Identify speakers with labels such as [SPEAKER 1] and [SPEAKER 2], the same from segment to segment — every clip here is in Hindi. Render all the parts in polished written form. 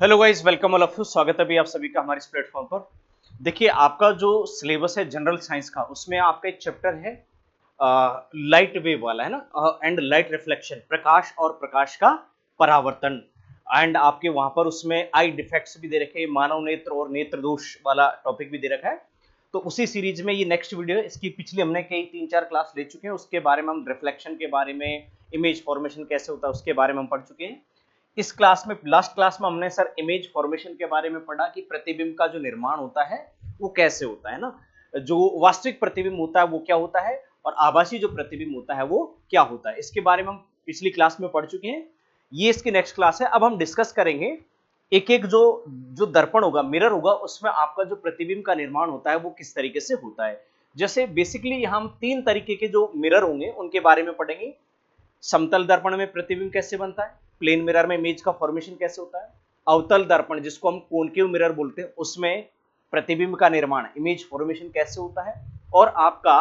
[SPEAKER 1] Hello guys, welcome all of you. स्वागत है अभी आप सभी का हमारे इस प्लेटफॉर्म पर। देखिए, आपका जो सिलेबस है जनरल साइंस का, उसमें आपका एक चैप्टर है लाइट वेव वाला, है ना, एंड लाइट रिफ्लेक्शन, प्रकाश और प्रकाश का परावर्तन। एंड आपके वहां पर उसमें आई डिफेक्ट्स भी दे रखे हैं, मानव नेत्र और नेत्र दोष वाला टॉपिक भी दे रखा है। तो उसी सीरीज में ये नेक्स्ट वीडियो है। इसकी पिछली हमने कई 3-4 क्लास ले चुके हैं, उसके बारे में हम रिफ्लेक्शन के बारे में, इमेज फॉर्मेशन कैसे होता है उसके बारे में हम पढ़ चुके हैं। इस क्लास में, लास्ट क्लास में हमने सर इमेज फॉर्मेशन के बारे में पढ़ा कि प्रतिबिंब का जो निर्माण होता है वो कैसे होता है ना, जो वास्तविक प्रतिबिंब होता है वो क्या होता है और आभासी जो प्रतिबिंब होता है वो क्या होता है, इसके बारे में हम पिछली क्लास में पढ़ चुके हैं। ये इसकी नेक्स्ट क्लास है। अब हम डिस्कस करेंगे एक एक जो जो दर्पण होगा, मिरर होगा, उसमें आपका जो प्रतिबिंब का निर्माण होता है वो किस तरीके से होता है। जैसे बेसिकली हम 3 तरीके के जो मिरर होंगे उनके बारे में पढ़ेंगे। समतल दर्पण में प्रतिबिंब कैसे बनता है, प्लेन मिरर में इमेज का फॉर्मेशन कैसे होता है, अवतल दर्पण जिसको हम कॉनकेव मिरर बोलते हैं उसमें प्रतिबिंब का निर्माण, इमेज फॉर्मेशन कैसे होता है, और आपका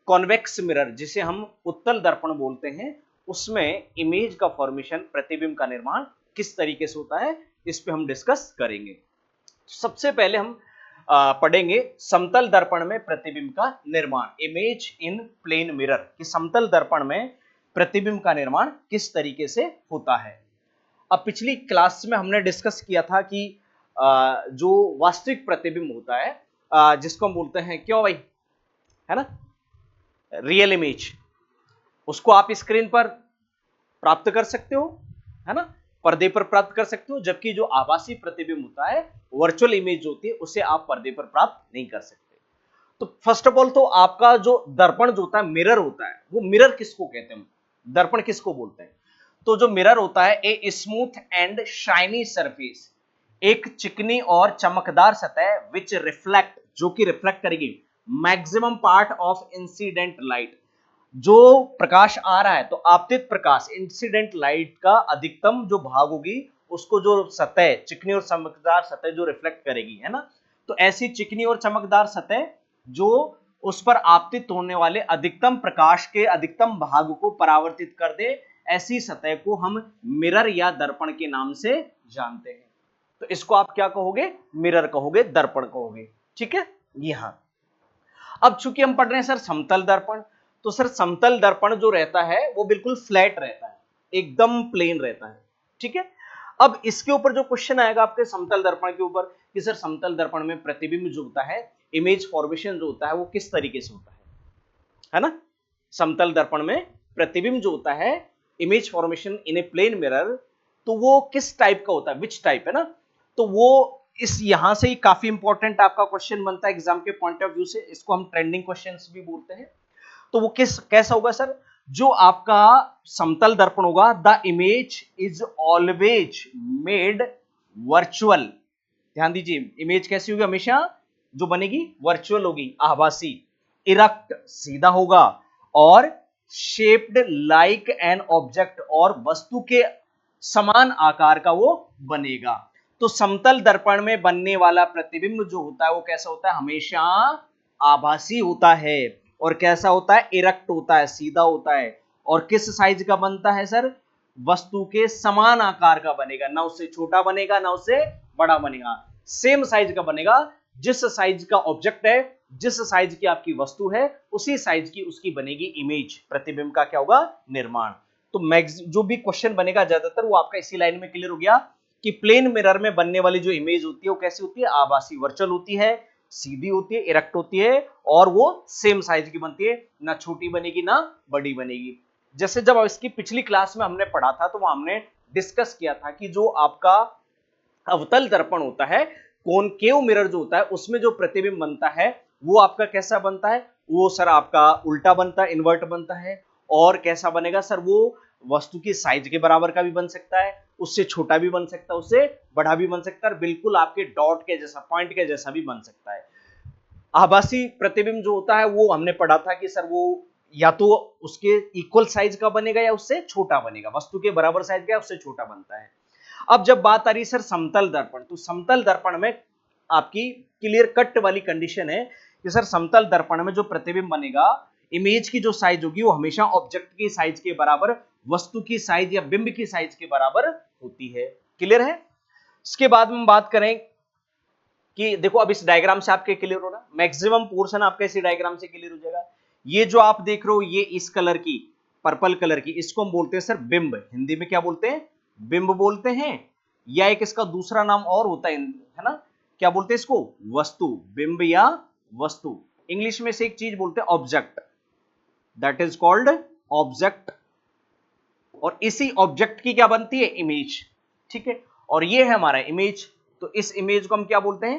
[SPEAKER 1] कॉन्वेक्स मिरर जिसे हम उत्तल दर्पण बोलते हैं उसमें इमेज का फॉर्मेशन, प्रतिबिंब का निर्माण किस तरीके से होता है, इस पे हम डिस्कस करेंगे। सबसे पहले हम पढ़ेंगे समतल दर्पण में प्रतिबिंब का निर्माण, इमेज इन प्लेन मिरर, कि समतल दर्पण में प्रतिबिंब का निर्माण किस तरीके से होता है। अब पिछली क्लास में हमने डिस्कस किया था कि जो वास्तविक प्रतिबिंब होता है, जिसको हम बोलते हैं, क्यों भाई, है ना, रियल इमेज, उसको आप स्क्रीन पर प्राप्त कर सकते हो, है ना, पर्दे पर प्राप्त कर सकते हो, जबकि जो आभासी प्रतिबिंब होता है, वर्चुअल इमेज होती है, उसे आप पर्दे पर प्राप्त नहीं कर सकते। तो फर्स्ट ऑफ ऑल तो आपका जो दर्पण जो होता है, मिरर होता है, वो मिरर किसको कहते हैं, दर्पण किसको बोलते हैं। तो जो मिरर होता है, a smooth and shiny surface, एक चिकनी और चमकदार सतह, विच रिफ्लेक्ट, जो कि रिफ्लेक्ट करेगी maximum part of incident light, जो प्रकाश आ रहा है तो आपतित प्रकाश, इंसिडेंट लाइट का अधिकतम जो भाग होगी उसको जो सतह, चिकनी और चमकदार सतह जो रिफ्लेक्ट करेगी, है ना। तो ऐसी चिकनी और चमकदार सतह जो उस पर आपतित होने वाले अधिकतम प्रकाश के अधिकतम भाग को परावर्तित कर दे, ऐसी सतह को हम मिरर या दर्पण के नाम से जानते हैं। तो इसको आप क्या कहोगे, मिरर कहोगे, दर्पण कहोगे, ठीक है। यहां अब चूंकि हम पढ़ रहे हैं सर समतल दर्पण, तो सर समतल दर्पण जो रहता है वो बिल्कुल फ्लैट रहता है, एकदम प्लेन रहता है, ठीक है। अब इसके ऊपर जो क्वेश्चन आएगा आपके समतल दर्पण के ऊपर कि सर समतल दर्पण में प्रतिबिंब जो होता है, इमेज फॉर्मेशन जो होता है वो किस तरीके से होता है ना। समतल दर्पण में प्रतिबिंब जो होता है, image formation in a plane mirror, तो वो किस टाइप का होता है, विच टाइप, है ना। तो वो इस यहां से ही काफी इंपॉर्टेंट आपका क्वेश्चन बनता है एग्जाम के पॉइंट ऑफ व्यू से, इसको हम ट्रेंडिंग क्वेश्चंस भी बोलते हैं। तो वो कैसा होगा सर, जो आपका समतल दर्पण होगा, the image is always made virtual. ध्यान दीजिए, इमेज कैसी होगी, हमेशा जो बनेगी वर्चुअल होगी, आभासी, इरेक्ट, सीधा होगा, और शेप्ड लाइक एन ऑब्जेक्ट, और वस्तु के समान आकार का वो बनेगा। तो समतल दर्पण में बनने वाला प्रतिबिंब जो होता है वो कैसा होता है, हमेशा आभासी होता है, और कैसा होता है, इरेक्ट होता है, सीधा होता है, और किस साइज का बनता है सर, वस्तु के समान आकार का बनेगा, ना उससे छोटा बनेगा ना उससे बड़ा बनेगा, सेम साइज का बनेगा। जिस साइज का ऑब्जेक्ट है, जिस साइज की आपकी वस्तु है, उसी साइज की उसकी बनेगी इमेज, प्रतिबिंब का क्या होगा, निर्माण। तो जो भी क्वेश्चन बनेगा ज्यादातर वो आपका इसी लाइन में क्लियर हो गया कि प्लेन मिरर में बनने वाली जो इमेज होती है वो कैसी होती है, आभासी, वर्चुअल होती है, सीधी होती है, इरेक्ट होती है, और वो सेम साइज की बनती है, ना छोटी बनेगी ना बड़ी बनेगी। जैसे जब इसकी पिछली क्लास में हमने पढ़ा था तो हमने डिस्कस किया था कि जो आपका अवतल दर्पण होता है, कॉनकेव मिरर जो होता है, उसमें जो प्रतिबिंब बनता है वो आपका कैसा बनता है, वो सर आपका उल्टा बनता है, इन्वर्ट बनता है। और कैसा बनेगा सर, वो वस्तु की साइज के बराबर का भी बन सकता है, उससे छोटा भी बन सकता है, उससे बड़ा भी बन सकता है, बिल्कुल आपके डॉट के जैसा, पॉइंट के जैसा भी बन सकता है। आभासी प्रतिबिंब जो होता है वो हमने पढ़ा था कि सर वो या तो उसके इक्वल साइज का बनेगा या उससे छोटा बनेगा, वस्तु के बराबर साइज का उससे छोटा बनता है। अब जब बात आ रही है सर समतल दर्पण, तो समतल दर्पण में आपकी क्लियर कट वाली कंडीशन है कि सर समतल दर्पण में जो प्रतिबिंब बनेगा, इमेज की जो साइज होगी वो हमेशा ऑब्जेक्ट की साइज के बराबर, वस्तु की साइज या बिंब की साइज के बराबर होती है। क्लियर है। इसके बाद में हम बात करें कि देखो अब इस डायग्राम से आपके क्लियर हो रहा, मैक्सिमम पोर्शन आपका इसी डायग्राम से क्लियर हो जाएगा। ये जो आप देख रहे हो ये इस कलर की, पर्पल कलर की, इसको हम बोलते हैं सर बिंब। हिंदी में क्या बोलते हैं? बिंब बोलते हैं। या एक इसका दूसरा नाम और होता है ना, क्या बोलते हैं इसको? वस्तु। बिंब या वस्तु। इंग्लिश में से एक चीज बोलते हैं object, that is called object. और इसी ऑब्जेक्ट की क्या बनती है? इमेज। ठीक है, और ये है हमारा इमेज। तो इस इमेज को हम क्या बोलते हैं?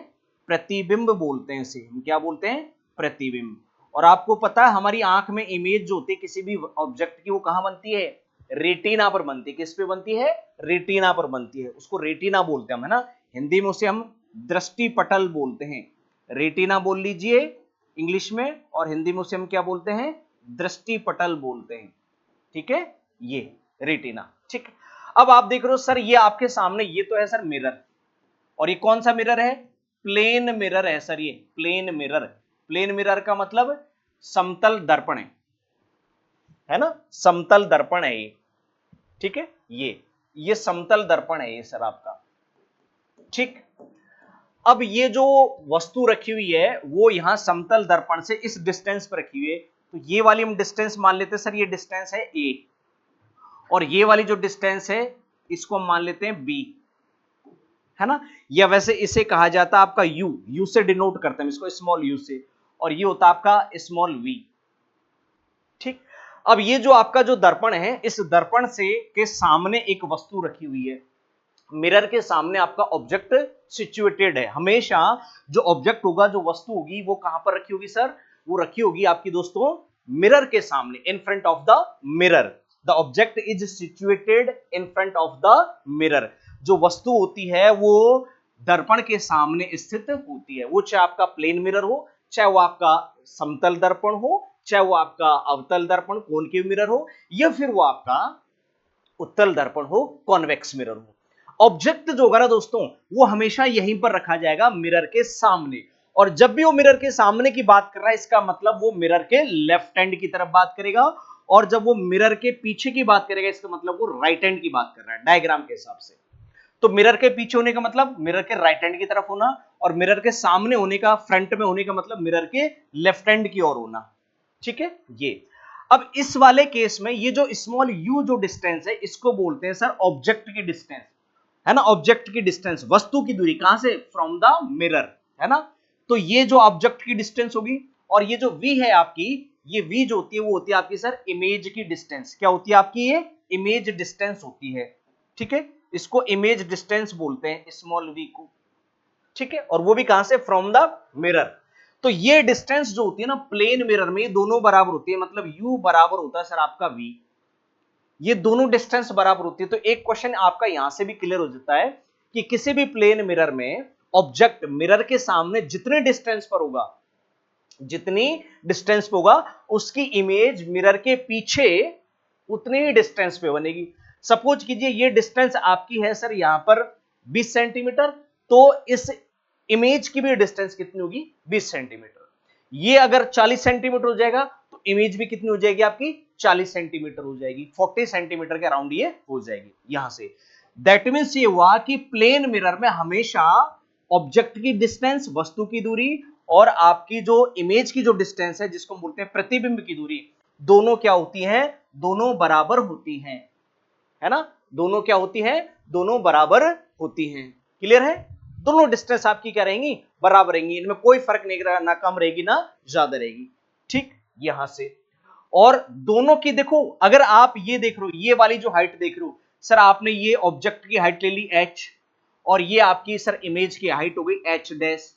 [SPEAKER 1] प्रतिबिंब बोलते हैं। इसे हम क्या बोलते हैं? प्रतिबिंब। और आपको पता है हमारी आंख में इमेज जो होती है किसी भी ऑब्जेक्ट की, वो कहां बनती है? रेटिना पर बनती है। किस पे बनती है? रेटिना पर बनती है। उसको रेटिना बोलते हैं हम, है ना। हिंदी में उसे हम दृष्टि पटल बोलते हैं। रेटिना बोल लीजिए इंग्लिश में, और हिंदी में उसे हम क्या बोलते हैं? दृष्टि पटल बोलते हैं। ठीक है, ये रेटिना। ठीक है, अब आप देख रहे हो सर ये आपके सामने, ये तो है सर मिरर, और ये कौन सा मिरर है? प्लेन मिरर है सर। ये प्लेन मिरर। प्लेन मिरर का मतलब समतल दर्पण है ना, समतल दर्पण है ये। ठीक है, ये समतल दर्पण है ये सर आपका। ठीक, अब ये जो वस्तु रखी हुई है वो यहां समतल दर्पण से इस डिस्टेंस पर रखी हुई है। तो ये वाली हम डिस्टेंस मान लेते हैं सर, ये डिस्टेंस है ए, और ये वाली जो डिस्टेंस है इसको हम मान लेते हैं बी, है ना। या वैसे इसे कहा जाता है आपका यू, यू से डिनोट करते हैं इसको, स्मॉल यू से, और ये होता है आपका स्मॉल वी। ठीक, अब ये जो आपका जो दर्पण है, इस दर्पण से के सामने एक वस्तु रखी हुई है। मिरर के सामने आपका ऑब्जेक्ट सिचुएटेड है। हमेशा जो ऑब्जेक्ट होगा, जो वस्तु होगी, वो कहां पर रखी होगी सर? वो रखी होगी आपकी दोस्तों मिरर के सामने, in front of the mirror. The object is situated in front of the mirror. जो वस्तु होती है वो दर्पण के सामने स्थित होती है। वो चाहे आपका प्लेन मिरर हो, चाहे वो आपका समतल दर्पण हो, चाहे वो आपका अवतल दर्पण कॉनकेव मिरर हो, या फिर वो आपका उत्तल दर्पण हो, कॉन्वेक्स मिरर हो। ऑब्जेक्ट जो होगा ना दोस्तों, वो हमेशा यहीं पर रखा जाएगा, मिरर के सामने। और जब भी वो मिरर के सामने की बात कर रहा है, इसका मतलब वो मिरर के लेफ्ट हैंड की तरफ बात करेगा, और जब वो मिरर के पीछे की बात करेगा, इसका मतलब वो राइट हैंड की बात कर रहा है डायग्राम के हिसाब से। तो मिरर के पीछे होने का मतलब मिरर के राइट हैंड की तरफ होना, और मिरर के सामने होने का, फ्रंट में होने का मतलब मिरर के लेफ्ट हैंड की ओर होना। ठीक है, ये अब इस वाले केस में ये जो स्मॉल यू जो डिस्टेंस है, इसको बोलते हैं सर ऑब्जेक्ट की डिस्टेंस, है ना। ऑब्जेक्ट की डिस्टेंस, वस्तु की दूरी, कहां से? फ्रॉम द मिरर, है ना। तो ये जो ऑब्जेक्ट की डिस्टेंस होगी, और ये जो v है आपकी, ये v जो होती है वो होती है आपकी सर इमेज की डिस्टेंस। क्या होती है आपकी? ये इमेज डिस्टेंस होती है। ठीक है, इसको इमेज डिस्टेंस बोलते हैं, स्मॉल v को। ठीक है, और वो भी कहां से? From the mirror. तो ये डिस्टेंस जो होती है ना प्लेन मिरर में, दोनों बराबर होती है, मतलब u बराबर होता है सर आपका v। ये दोनों डिस्टेंस बराबर होती है। तो एक क्वेश्चन आपका यहां से भी क्लियर हो जाता है कि किसी भी प्लेन मिरर में ऑब्जेक्ट मिरर के सामने जितने डिस्टेंस पर होगा, जितनी डिस्टेंस पे होगा, उसकी इमेज मिरर के पीछे उतनी ही डिस्टेंस पे बनेगी। सपोज कीजिए ये डिस्टेंस आपकी है सर यहां पर 20 सेंटीमीटर, तो इस इमेज की भी डिस्टेंस कितनी होगी? 20 सेंटीमीटर। ये अगर 40 सेंटीमीटर हो जाएगा तो इमेज भी कितनी हो जाएगी आपकी? 40 सेंटीमीटर हो जाएगी, 40 सेंटीमीटर के अराउंड ये हो जाएगी यहां से। दैट मीन्स ये हुआ कि प्लेन मिरर में हमेशा ऑब्जेक्ट की डिस्टेंस, वस्तु की दूरी, और आपकी जो इमेज की जो डिस्टेंस है, जिसको हम बोलते हैं प्रतिबिंब की दूरी, दोनों क्या होती हैं? दोनों बराबर होती हैं, है ना। दोनों क्या होती हैं? दोनों बराबर होती हैं। क्लियर है? दोनों डिस्टेंस आपकी क्या रहेंगी? बराबर रहेंगी। इनमें कोई फर्क नहीं रहेगा, ना कम रहेगी ना ज्यादा रहेगी। ठीक, यहां से। और दोनों की देखो, अगर आप ये देख रहे हो, ये वाली जो हाइट देख रहे हो सर, आपने ये ऑब्जेक्ट की हाइट ले ली h, और ये आपकी सर इमेज की हाइट हो गई h डैश।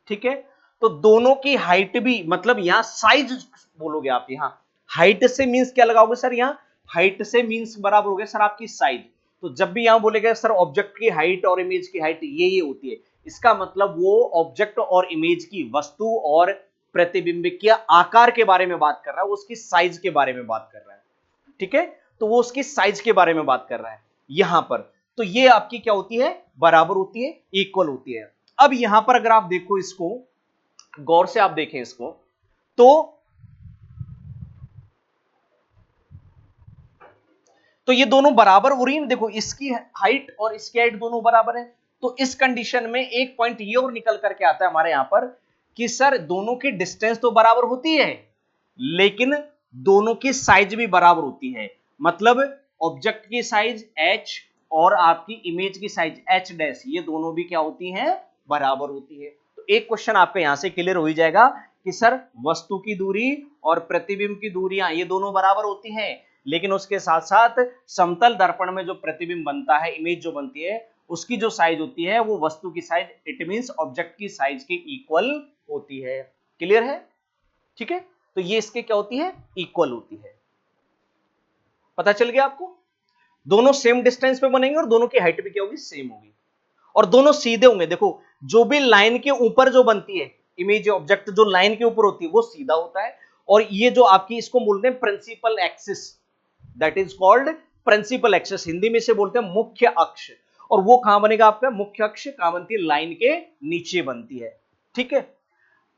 [SPEAKER 1] ठीक है, तो दोनों की हाइट भी, मतलब यहां साइज बोलोगे आप, यहां हाइट से मींस क्या लगाओगे सर? यहां हाइट से मींस बराबर हो गया सर आपकी साइज। तो जब भी यहां बोलेगा सर ऑब्जेक्ट की हाइट और इमेज की हाइट ये होती है, इसका मतलब वो ऑब्जेक्ट और इमेज की, वस्तु और प्रतिबिंब के आकार के बारे में बात कर रहा है, वो उसकी साइज के बारे में बात कर रहा है। ठीक है, तो वो उसकी साइज के बारे में बात कर रहा है यहां पर। तो ये आपकी क्या होती है? बराबर होती है, इक्वल होती है। अब यहां पर अगर आप देखो इसको, गौर से आप देखें इसको, तो ये दोनों बराबर हो रही है। देखो इसकी हाइट और इसकी हाइट दोनों बराबर है, तो इस कंडीशन में एक पॉइंट ये और निकल करके आता है हमारे यहां पर कि सर दोनों की डिस्टेंस तो बराबर होती है, लेकिन दोनों की साइज भी बराबर होती है। मतलब ऑब्जेक्ट की साइज h और आपकी इमेज की साइज h डैश, ये दोनों भी क्या होती हैं, बराबर होती है। तो एक क्वेश्चन आपका यहां से क्लियर हो ही जाएगा कि सर वस्तु की दूरी और प्रतिबिंब की दूरियां ये दोनों बराबर होती हैं, लेकिन उसके साथ साथ समतल दर्पण में जो प्रतिबिंब बनता है, इमेज जो बनती है, उसकी जो साइज होती है वो वस्तु की साइज, इट मींस ऑब्जेक्ट की साइज के इक्वल होती है। क्लियर है? ठीक है, तो ये इसके क्या होती है, इक्वल होती है। पता चल गया आपको? दोनों सेम डिस्टेंस पे बनेंगे और दोनों की हाइट भी क्या होगी, सेम होगी, और दोनों सीधे होंगे। देखो जो भी लाइन के ऊपर जो बनती है इमेज ऑब्जेक्ट, जो लाइन के ऊपर होती है वो सीधा होता है, और ये जो आपकी इसको बोलते हैं principal axis, that is called principal axis, Hindi में से बोलते हैं मुख्य अक्ष। और वो कहां बनेगा आपका मुख्य अक्ष, कहां बनती है, लाइन के नीचे बनती है। ठीक है,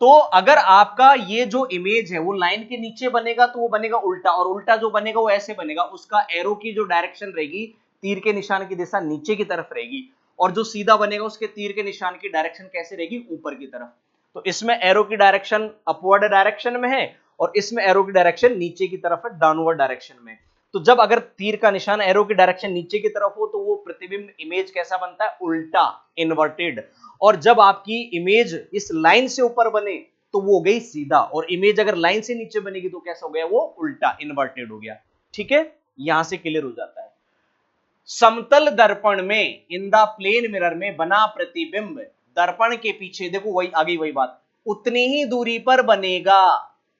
[SPEAKER 1] तो अगर आपका ये जो इमेज है वो लाइन के नीचे बनेगा तो वो बनेगा उल्टा, और उल्टा जो बनेगा वो ऐसे बनेगा, उसका एरो की जो डायरेक्शन रहेगी, तीर के निशान की दिशा नीचे की तरफ रहेगी, और जो सीधा बनेगा उसके तीर के निशान की डायरेक्शन कैसे रहेगी, ऊपर की तरफ। तो इसमें एरो की डायरेक्शन अपवर्ड डायरेक्शन में है, और इसमें एरो की डायरेक्शन नीचे की तरफ है, डाउनवर्ड डायरेक्शन में। तो जब अगर तीर का निशान एरो की डायरेक्शन नीचे की तरफ हो तो वो प्रतिबिंब इमेज कैसा बनता है, उल्टा, इन्वर्टेड। और जब आपकी इमेज इस लाइन से ऊपर बने तो वो हो गई सीधा, और इमेज अगर लाइन से नीचे बनेगी तो कैसा हो गया, वो उल्टा, इन्वर्टेड हो गया। ठीक है, यहां से क्लियर हो जाता है। समतल दर्पण में, इन द प्लेन मिरर में बना प्रतिबिंब दर्पण के पीछे, देखो वही आगे वही बात, उतनी ही दूरी पर बनेगा,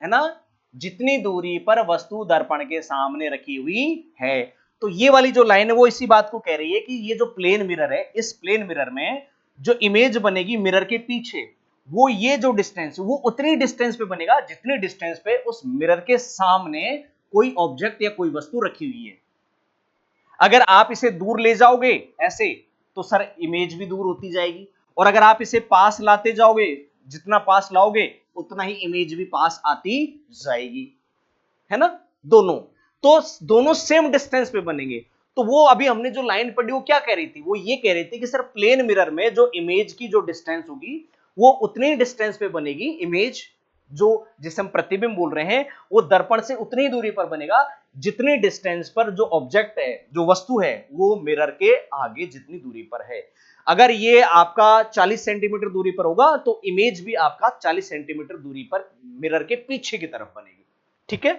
[SPEAKER 1] है ना, जितनी दूरी पर वस्तु दर्पण के सामने रखी हुई है। तो ये वाली जो लाइन है वो इसी बात को कह रही है कि ये जो प्लेन मिरर है, इस प्लेन मिरर में जो इमेज बनेगी मिरर के पीछे, वो ये जो डिस्टेंस, वो उतनी डिस्टेंस पे बनेगा जितनी डिस्टेंस पे उस मिरर के सामने कोई ऑब्जेक्ट या कोई वस्तु रखी हुई है। अगर आप इसे दूर ले जाओगे ऐसे तो सर इमेज भी दूर होती जाएगी, और अगर आप इसे पास लाते जाओगे, जितना पास लाओगे उतना ही इमेज भी पास आती जाएगी, है ना, दोनों। तो दोनों सेम डिस्टेंस पे बनेंगे। तो वो अभी हमने जो लाइन पढ़ी वो क्या कह रही थी, वो ये कह रही थी कि सर प्लेन मिरर में जो इमेज की जो डिस्टेंस होगी वो उतनी डिस्टेंस पे बनेगी, इमेज जो जिसे हम प्रतिबिंब बोल रहे हैं वो दर्पण से उतनी दूरी पर बनेगा जितनी डिस्टेंस पर जो ऑब्जेक्ट है, जो वस्तु है, वो मिरर के आगे जितनी दूरी पर है। अगर ये आपका 40 सेंटीमीटर दूरी पर होगा तो इमेज भी आपका 40 सेंटीमीटर दूरी पर मिरर के पीछे की तरफ बनेगी। ठीक है,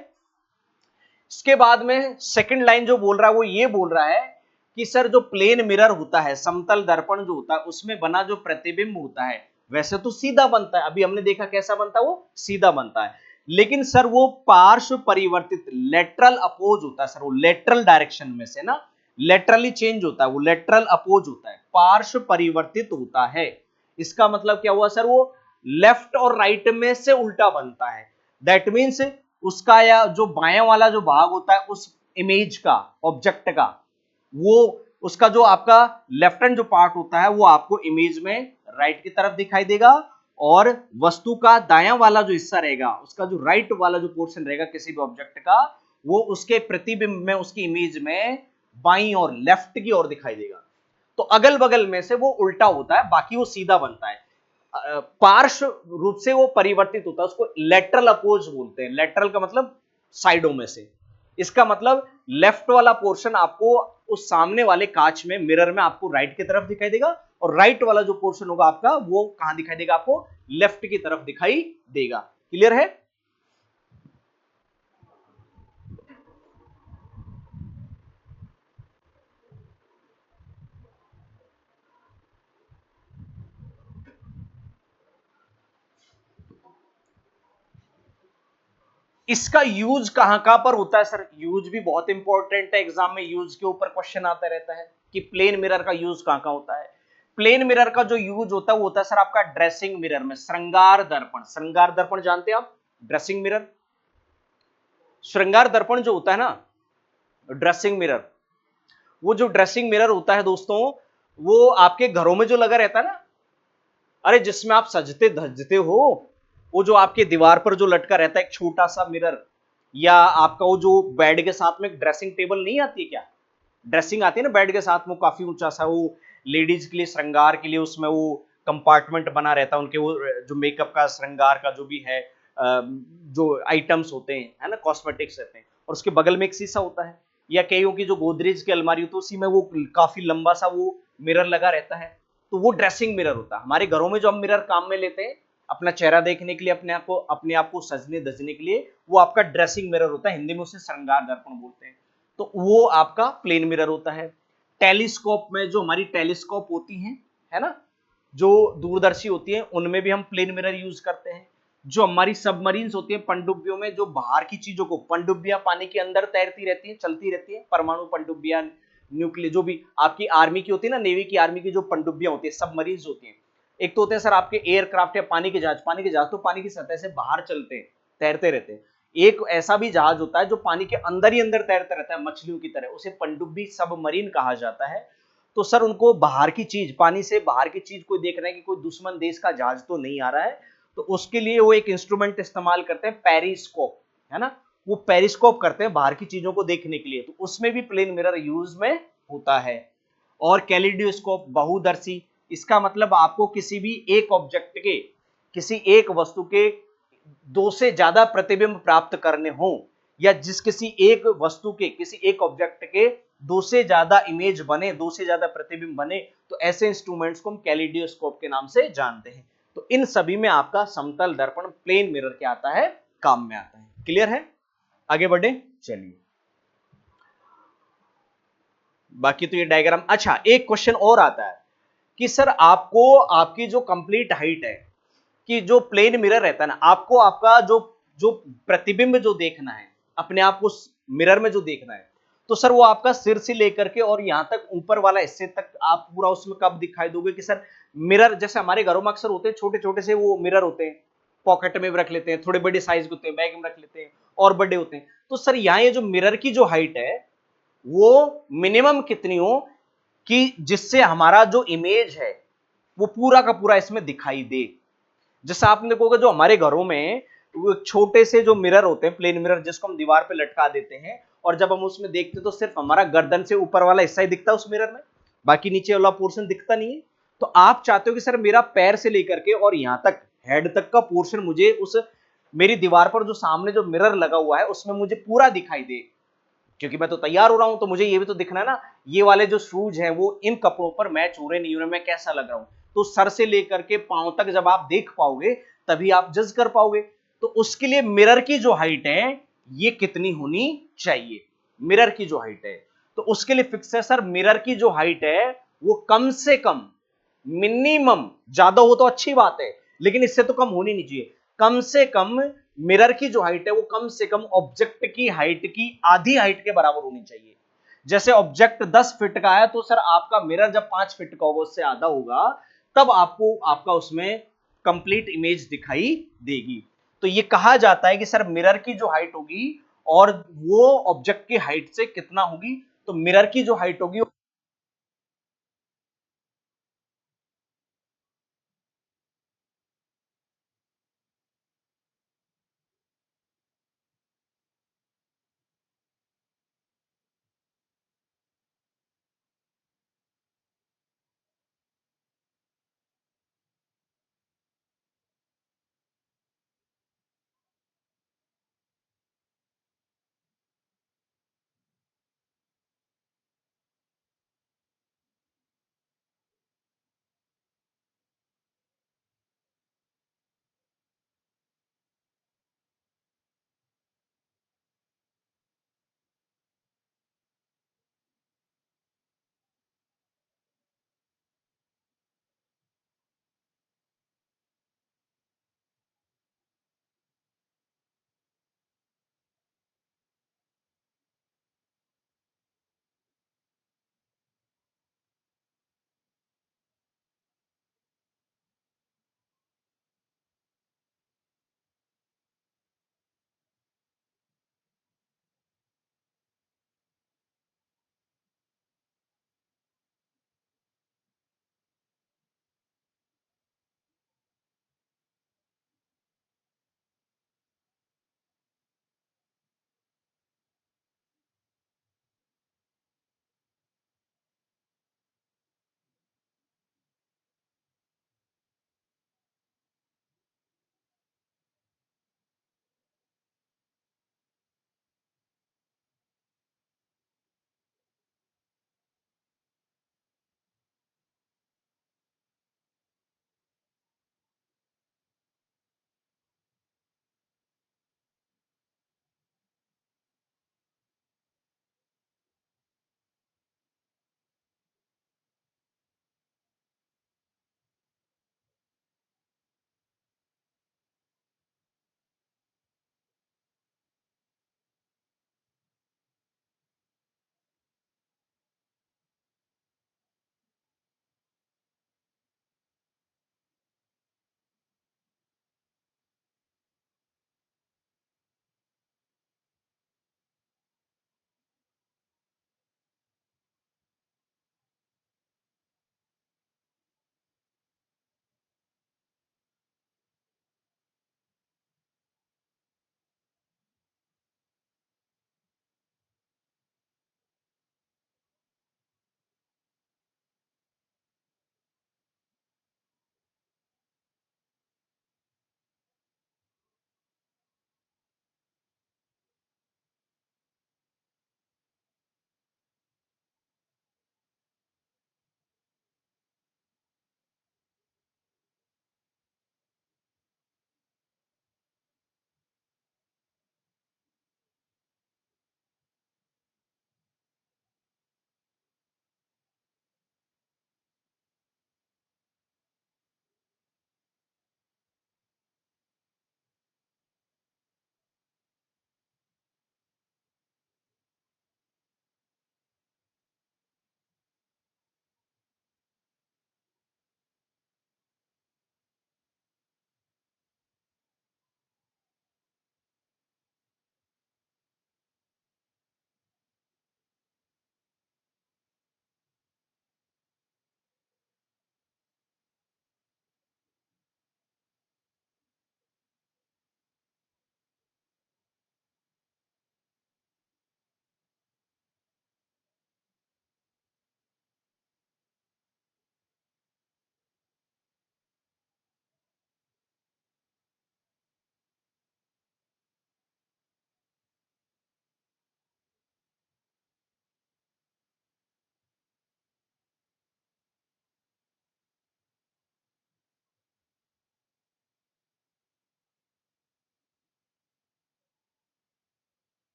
[SPEAKER 1] इसके बाद में सेकंड लाइन जो बोल रहा है वो ये बोल रहा है कि सर जो प्लेन मिरर होता है, समतल दर्पण जो होता है, उसमें बना जो प्रतिबिंब होता है वैसे तो सीधा बनता है, अभी हमने देखा कैसा बनता है, वो सीधा बनता है, लेकिन सर वो पार्श्व परिवर्तित, लेटरल अपोज होता है सर, वो लेटरल डायरेक्शन में से ना लेटरली चेंज होता है, वो लेटरल अपोज होता है, पार्श्व परिवर्तित होता है। इसका मतलब क्या हुआ सर, वो लेफ्ट और राइट में से उल्टा बनता है। दैट मीन्स उसका या जो बायां वाला जो भाग होता है उस इमेज का, ऑब्जेक्ट का, वो उसका जो आपका लेफ्ट हैंड जो पार्ट होता है वो आपको इमेज में राइट की तरफ दिखाई देगा, और वस्तु का दायां वाला जो हिस्सा रहेगा, उसका जो राइट वाला जो पोर्शन रहेगा किसी भी ऑब्जेक्ट का, वो उसके प्रतिबिंब में, उसकी इमेज में बाईं और लेफ्ट की ओर दिखाई देगा। तो अगल बगल में से वो उल्टा होता है, बाकी वो सीधा बनता है। पार्श्व रूप से वो परिवर्तित होता है, उसको लेटरल अपोज बोलते हैं। लेटरल का मतलब साइडों में से, इसका मतलब लेफ्ट वाला पोर्शन आपको उस सामने वाले कांच में, मिरर में आपको राइट की तरफ दिखाई देगा, और राइट वाला जो पोर्शन होगा आपका वो कहां दिखाई देगा, आपको लेफ्ट की तरफ दिखाई देगा। क्लियर है? इसका यूज कहां कहां पर होता है सर, यूज भी बहुत इंपॉर्टेंट है, एग्जाम में यूज के ऊपर क्वेश्चन आता रहता है कि प्लेन मिरर का यूज कहां कहां होता है। प्लेन मिरर का जो यूज होता है वो होता है सर आपका ड्रेसिंग मिरर में, श्रृंगार दर्पण, श्रृंगार दर्पण जानते हैं आप, ड्रेसिंग मिरर, श्रृंगार दर्पण जो होता है ना, ड्रेसिंग मिरर, वो जो ड्रेसिंग मिरर होता है दोस्तों, वो आपके घरों में जो लगा रहता है ना, अरे जिसमें आप सजते धजते हो, वो जो आपके दीवार पर जो लटका रहता है एक छोटा सा मिरर, या आपका वो जो बेड के साथ में ड्रेसिंग टेबल नहीं आती क्या, ड्रेसिंग आती है ना बेड के साथ, वो काफी ऊंचा सा, वो लेडीज के लिए श्रृंगार के लिए उसमें वो कंपार्टमेंट बना रहता है, उनके वो जो मेकअप का श्रृंगार का जो भी है जो आइटम्स होते हैं, है ना, कॉस्मेटिक्स रहते हैं, और उसके बगल में एक शीशा होता है। या कईयों की जो गोदरेज की अलमारी होती है उसी में वो काफी लंबा सा वो मिरर लगा रहता है, तो वो ड्रेसिंग मिरर होता है। हमारे घरों में जो हम मिरर काम में लेते हैं अपना चेहरा देखने के लिए, अपने आप को सजने धजने के लिए, वो आपका ड्रेसिंग मिरर होता है, हिंदी में उसे श्रृंगार दर्पण बोलते हैं। तो वो आपका प्लेन मिरर होता है। टेलीस्कोप में जो हमारी टेलीस्कोप होती है ना, जो दूरदर्शी होती है, उनमें भी हम प्लेन मिरर यूज करते हैं। जो हमारी सबमरीन्स होती है पनडुब्बियों में, जो बाहर की चीजों को, पनडुब्बियां पानी के अंदर तैरती रहती है, चलती रहती है, परमाणु पनडुब्बियां, न्यूक्लियर, जो भी आपकी आर्मी की होती है ना, नेवी की आर्मी की जो पनडुब्बियां होती है, सबमरीन्स होती हैं। एक तो होते हैं सर आपके एयरक्राफ्ट या पानी के जहाज, पानी के जहाज तो पानी की सतह से बाहर चलते हैं, तैरते रहते हैं। एक ऐसा भी जहाज होता है जो पानी के अंदर ही अंदर तैरता रहता है मछलियों की तरह, उसे पनडुब्बी सबमरीन कहा जाता है। तो सर उनको बाहर की चीज, पानी से बाहर की चीज कोई देख रहा है कि कोई दुश्मन देश का जहाज तो नहीं आ रहा है, तो उसके लिए वो एक इंस्ट्रूमेंट इस्तेमाल करते हैं, पेरिस्कोप, है ना, वो पेरिस्कोप करते हैं बाहर की चीजों को देखने के लिए, तो उसमें भी प्लेन मिरर यूज में होता है। और कैलिडोस्कोप, बहुदर्शी, इसका मतलब आपको किसी भी एक ऑब्जेक्ट के, किसी एक वस्तु के दो से ज्यादा प्रतिबिंब प्राप्त करने हो, या जिस किसी एक वस्तु के, किसी एक ऑब्जेक्ट के दो से ज्यादा इमेज बने, दो से ज्यादा प्रतिबिंब बने, तो ऐसे इंस्ट्रूमेंट्स को हम कैलिडोस्कोप के नाम से जानते हैं। तो इन सभी में आपका समतल दर्पण, प्लेन मिरर क्या आता है, काम में आता है। क्लियर है? आगे बढ़े, चलिए। बाकी तो ये डायग्राम, अच्छा एक क्वेश्चन और आता है कि सर आपको आपकी जो कंप्लीट हाइट है, कि जो प्लेन मिरर रहता है ना, आपको आपका जो जो प्रतिबिंब जो देखना है, अपने आप को मिरर में जो देखना है, तो सर वो आपका सिर से लेकर के और यहां तक ऊपर वाला हिस्से तक आप पूरा उसमें कब दिखाई दोगे कि सर मिरर, जैसे हमारे घरों में अक्सर होते हैं छोटे छोटे से वो मिरर होते हैं, पॉकेट में भी रख लेते हैं, थोड़े बड़े साइज के होते हैं, बैग में रख लेते हैं, और बड़े होते हैं। तो सर यहाँ ये जो मिरर की जो हाइट है वो मिनिमम कितनी हो कि जिससे हमारा जो इमेज है वो पूरा का पूरा इसमें दिखाई दे। जैसा आपने देखोगे जो हमारे घरों में वो छोटे से जो मिरर होते हैं, प्लेन मिरर, जिसको हम दीवार पे लटका देते हैं, और जब हम उसमें देखते हैं तो सिर्फ हमारा गर्दन से ऊपर वाला हिस्सा ही दिखता है उस मिरर में, बाकी नीचे वाला पोर्शन दिखता नहीं है। तो आप चाहते हो कि सर मेरा पैर से लेकर के और यहां तक हेड तक का पोर्शन मुझे उस मेरी दीवार पर जो सामने जो मिरर लगा हुआ है उसमें मुझे पूरा दिखाई दे, क्योंकि मैं तो तैयार हो रहा हूं, तो मुझे ये भी तो दिखना है ना, ये वाले जो शूज हैं वो इन कपड़ों पर मैच हो रहे नहीं हो रहे, मैं कैसा लग रहा हूं। तो सर से लेकर के पांव तक जब आप देख पाओगे तभी आप जज कर पाओगे। तो उसके लिए मिरर की जो हाइट है ये कितनी होनी चाहिए, मिरर की जो हाइट है, तो उसके लिए फिक्स है सर, मिरर की जो हाइट है वो कम से कम, मिनिमम, ज्यादा हो तो अच्छी बात है लेकिन इससे तो कम होनी नहीं चाहिए, कम से कम मिरर की जो हाइट है वो कम से कम ऑब्जेक्ट की हाइट की आधी हाइट के बराबर होनी चाहिए। जैसे ऑब्जेक्ट 10 फीट का है तो सर आपका मिरर जब 5 फीट का होगा, उससे आधा होगा, तब आपको आपका उसमें कंप्लीट इमेज दिखाई देगी। तो ये कहा जाता है कि सर मिरर की जो हाइट होगी और वो ऑब्जेक्ट की हाइट से कितना होगी, तो मिरर की जो हाइट होगी